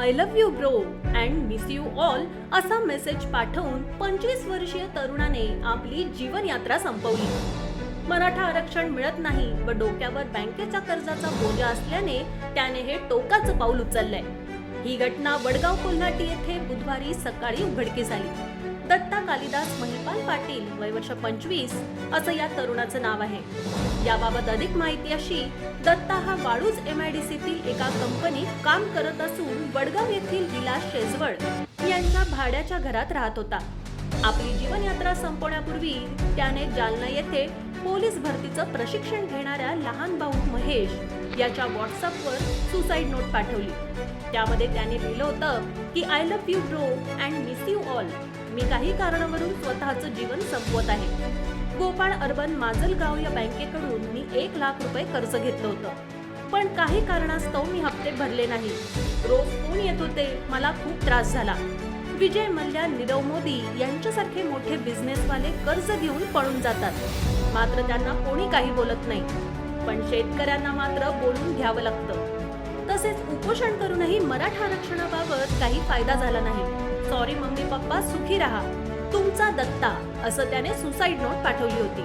I love you bro and miss you all असा message पाठवून 25 वर्षीय तरुणाने आपली जीवनयात्रा संपवली. मराठा आरक्षण मिळत नाही व डोक्यावर बँकेच्या कर्जाचा बोजा असल्याने त्याने हे टोकाचं पाऊल उचललंय. ही घटना वडगाव कोल्हाटी येथे बुधवारी सकाळी उघडकीस आली. दत्ता कालिदास महिपाल पाटील, वय वर्ष 25 असं या तरुणाचं नाव आहे. याबाबत अधिक माहिती अशी, दत्ता हा वाळूज MIDCतील एका कंपनीत काम करत असून वडगाव येथील विलास शेजवळ यांच्या भाड्याच्या घरात राहत होता. आपली जीवनयात्रा संपवण्यापूर्वी त्याने जालना येथे पोलीस भरतीचं प्रशिक्षण घेणाऱ्या लहान भाऊ महेश याच्या व्हॉट्सअपवर सुसाईड नोट पाठवली. त्यामध्ये त्याने लिहिलं होतं की I love you bro and miss you all. मी काही कारणावरून स्वतःचं जीवन संपवत आहे. गोपाळ अर्बन माजलगाव या बँकेकडून मी 1 लाख रुपये कर्ज घेतलं होतं, पण काही कारणास्तव मी हप्ते भरले नाही. रोज फोन येत होते, मला खूप त्रास झाला. विजय मल्ल्या, नीरव मोदी यांच्यासारखे मोठे बिझनेसवाले कर्ज घेऊन पळून जातात, मात्र त्यांना कोणी काही बोलत नाही. पण शेतकऱ्यांना मात्र बोलून घ्यावं लागतं. तसेच उपोषण करूनही मराठा आरक्षणाबाबत काही फायदा झाला नाही. सॉरी मम्मी पप्पा, सुखी राहा, तुमचा दत्ता असं त्याने सुसाईड नोट पाठवली होती.